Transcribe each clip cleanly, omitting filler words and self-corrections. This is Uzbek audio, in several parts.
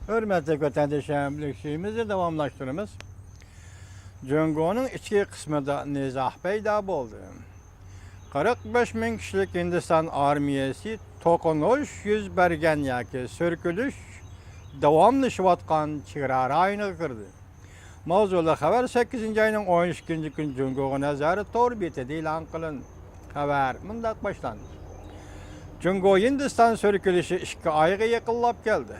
Hürmetli vatandaşlarım, bilişimizi davamlaştırımız. Jungo'nun içki kısmında nizah peyda oldu. 45 bin kişilik Hindistan armiyasi tokunuş yüz bergen yaki sürkülüş davamlı şivatkan çiğra rayını kırdı. Mavzulu haber 8. ayının 12. gün Jungo'nun nazarı tor bitedi ilan kılın. Haber mındak başlandı. Jungo Hindistan sürkülüşü 2 ayga yakınlap geldi.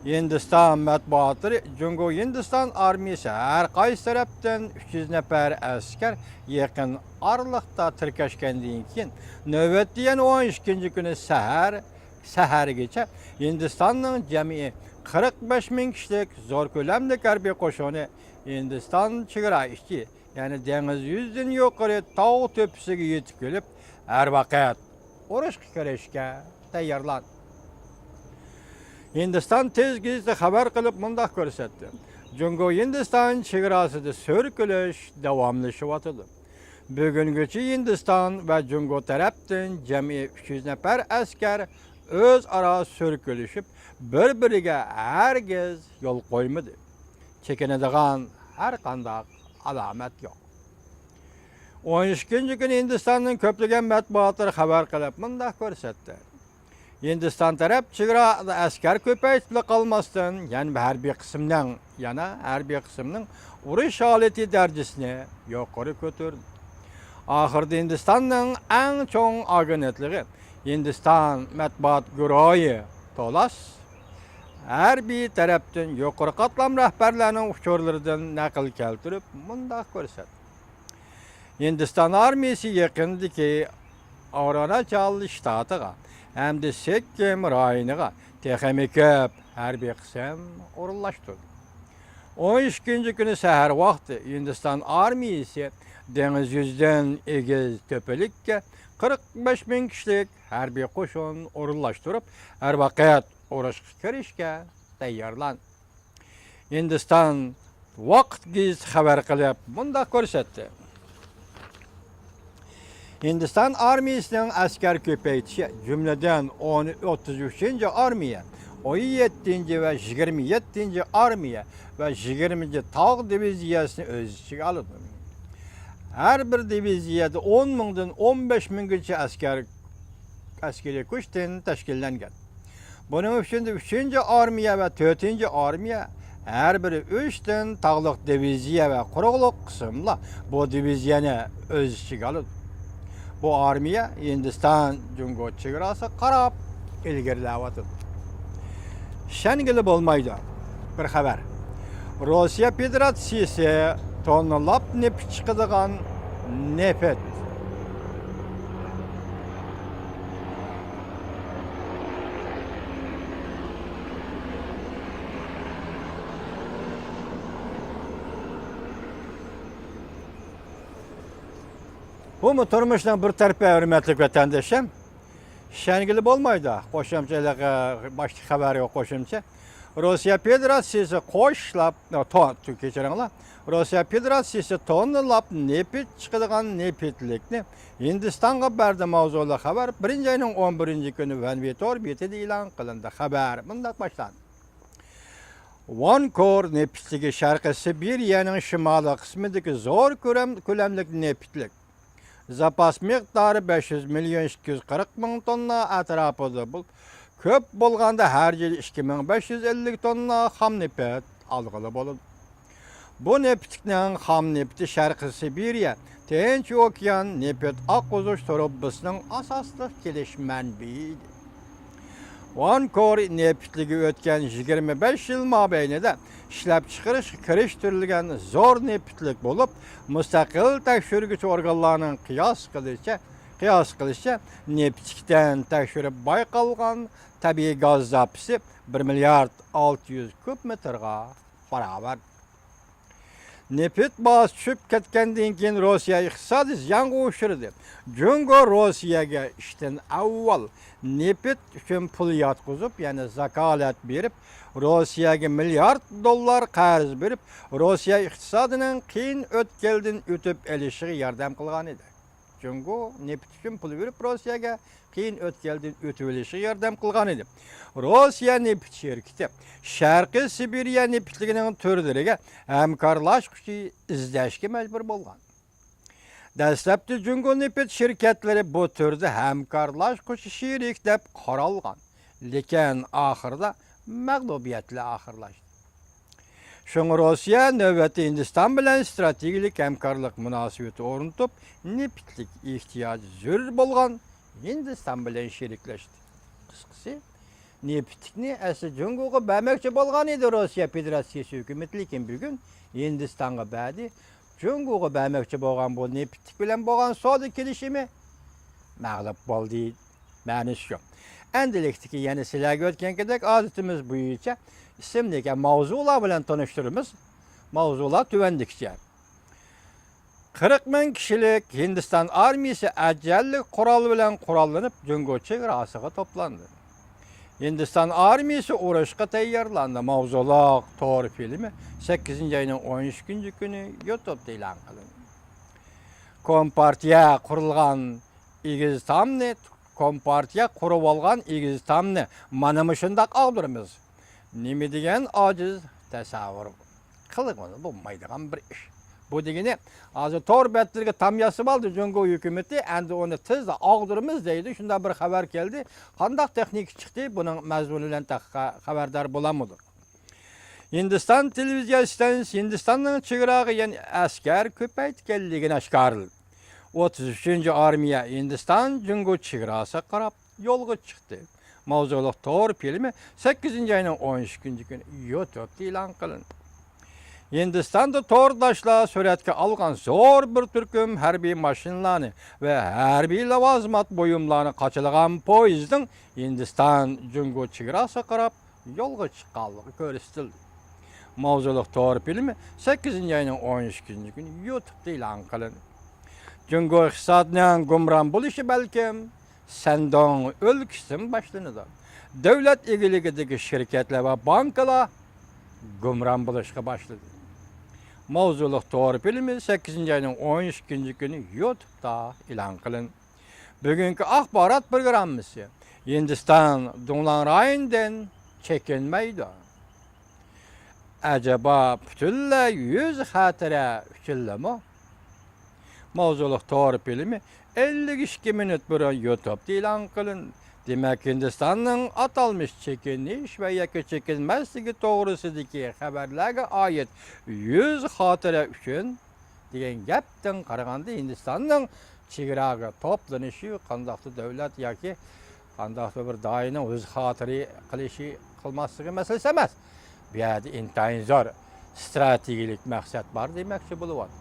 Hindistan matbuatları Jungo Hindistan armiyasi her qaysi tarafdan 300 nefer asker yakın aralıkta tirkeşkendiğin keyin növbetliyen 12. günü sehergacha Hindistanning jami 45 bin kişilik zor ko'lamli harbiy qo'shini Hindistan chegara ishchi, ya'ni dengiz yuzidan yuqori tog' to'pisiga yetib kelib, har vaqt urushga kirishga tayyorlandi. Hindistan tezgizda xabar qilib mundaq ko'rsatdi. Jungo Hindistan chegarasida so'rkilish davomlashyapti. Bugungacha Hindistan va Jungo tarafdan jami 300 nafar askar o'zaro so'rkilishib, bir-biriga hargiz yo'l qo'ymadi. Chekinadigan har qanday alomat yo'q. 12 kuni Hindistonning ko'plagan matbuotlari xabar qilib mundaq ko'rsatdi. Hindistan taraf chegarada askar ko'paytib qolmasdan, ya'ni harbiy qismdan harbiy qismning urush holati darajasini yuqori ko'tardi. Oxirida Hindistonning eng cho'ng agentligi Hindiston matbuot guruhi Tolas harbiy tarafdan yuqori qatlam rahbarlarining uchurlaridan naql keltirib mundaq ko'rsatdi. Hindiston armiyasi yaqindagi Arunachal shtatiga hamda Sikkim rayoniga texnik ko'p harbiy qism o'rinlashtirdi. 12 kuni sahar vaqti Hindiston armiyasi dengiz yuzidan egiz to'pilikka 45 bin kişilik harbiy qo'shin o'rinlashtirib, har vaqt urushga kirishga tayyorlandi. Hindiston vaqtgiz xabar qilib bunda ko'rsatdi. Hindiston armiyasining askar ko'paytishi, jumladan 33. armiya, 17 va 27 armiya va 20 tog' diviziyasini o'z ichiga oldi. Har bir diviziyada 10 mingdan 15 minggacha askariy kuchdan tashkillangan. Buning uchun 3. armiya va 4. armiya her biri 3 dan tog'liq diviziya va quruqliq qismlar bu diviziyani o'z ichiga oldi. Bu armiya Hindiston Jungo chegarasi qarab ilgarilayapti. Shangili bo'lmaydi. Bir xabar. Rossiya Federatsiyasi tonnalab neft chiqadigan neft bu turmuşdan bir tarafı hürmetli vatandaşım. Şengili olmaydı. Qo'shimchalarga boshqa xabar yo'q qo'shimcha. Rossiya Federatsiyasi qo'shlab, kechiringlar. Rossiya Federatsiyasi tonnalab neft chiqadigan neftlikni Hindistonga berdi mavzuli xabar 1-ayning 11-kuni Vanvitor betida e'lon qilindi. Xabar bunday boshlandi. Vankor neftligi Sharqiy Sibiriyaning shimoliy qismidagi zo'r ko'lamli neftlik. Zapas miqdori 500 milyon 240 bin tonna atrofida bu. Ko'p bo'lganda har yil 2550 tonna xam neft alg'ili bo'ladi. Bu neftning xam nefti Sharqiy Sibiriya, Tinch okean neft oqo'zish trubbasining asosli kelish manbaidir. Vankor neftligi o'tgan 25 yil mobaynida ishlab chiqarish kirishtirilgan zo'r neftlik bo'lib, mustaqil tekshiruvchi organlarning qiyos qilishicha neftlikdan tekshirib bayqalgan tabiiy gaz zapisi 1 milliard 600 kub metrga barobar. Neft bahsi tushib ketgandan keyin Rossiya iqtisodiy ziyon ushirdi. Jungo Rossiyaga ishdan avval neft uchun pul yotqizib, ya'ni zakolat berib, Rossiyaga milliard dollar qarz berib, Rossiya iqtisodining qiyin o'tkaldan o'tib olishiga yordam qilgan edi. Jungo neft üçün pul verip Rossiyaga qiyin o'tkaldan o'tib olishi yordam qilgan edi. Rossiya neft şirketi Sharqiy Sibiriya neftligining turlariga hamkorlashishni izlashga majbur bo'lgan. Dastlabda Jungo neft şirketlari bu turda hamkorlashish sherik deb qaralgan, lekin oxirida mag'lubiyatla oxirlashdi. Şoň Rossiya növbəti Hindistan bilen strategik hamkorlik münasibeti ornatып, neftlik ihtiyacı zör bolgan Hindistan bilen şerikleşdi. Kısqası, neftlikni asli Jungoga bermekçi bolgan edi Rossiya Federatsiyasi hökümeti, lekin bugün Hindistan'a berdi. Jungoga bermekçi bolgan bu neftlik bilen bolgan savdo kelişimi mağlup boldy. Ma'nisi yo'q. Endilikdiki yana sizlarga o'tgankidek odatimiz bo'yicha ismdagi mavzular bilan tanishtiramiz. Mavzular tuvandikcha. 40 ming kishilik Hindiston armiyasi ajallik qurol bilan qurollanib Jungo chegarasiga to'plandi. Hindiston armiyasi urushga tayyorlandi. Mavzular to'g'ri filmi 8-oyning 13 kuni YouTube'da e'lon qilindi. Kompartiya qurilgan Igiztamni Kompartiya qurib olgan Igiztamni mana shundaq og'dirimiz. Nima degan ojiz tasavvur qilgani bo'lmaydigan bir ish. Bu degani hozir to'g'ri betlarga tam yasib oldi Jungo hukumatı, endi uni tezda og'dirimiz deydi. Shunda bir xabar keldi. Qandaq texnik chiqdi, buning mazmuni bilan xabardor bo'lamidi. Hindiston televiziya stansiyasi Hindistonning chegarasi, ya'ni askar ko'paytganligini oshkorladi. 33-armiya Hindiston Jungo chegarasiga qarab yo'lga chiqdi. Mavzuliq to'g'ri filmi 8-oyning 13 kuni YouTube'da e'lon qilindi. Hindistonda to'rdashlar suratga olgan zo'r bir turkum harbiy mashinalarni va harbiy lavozmat buyumlarini qochilgan poyezdning Hindiston Jungo chegarasiga qarab yo'lga chiqqanligi ko'rsatildi. Mavzuliq to'g'ri filmi 8-oyning 13 kuni YouTube'da e'lon qilindi. Jungo iqtisodining gumron bo'lishi balkim Shandong o'lkasidan boshlanadi. Davlat egiligidagi shirkatlar va banklar gumron bo'lishga boshladi. Mavzuliq to'g'ri filmi 8-oyning 13 kuni YouTube'da e'lon qilindi. Bugungi axborot programmasi Hindiston Dunglan rayonidan chekinmaydi. Acaba butunlay 100 xotira uchunmi? Mavzuliq to'g'ri filmi 52 minut burun YouTube'da e'lon qilindi. Demak, Hindistonning atalmış chekinish va yoki chekinmasligi to'g'risidagi xabarlarga oid 100 xotira uchun degan gapdan qaraganda Hindistonning chegaraga to'planishi qandaqdir davlat yoki qandaqdir bir doiraning o'z xotiri qilmasligi masalasi emas. Bu yerda intayin zo'r strategik maqsad bor demoqchi bo'lyapti.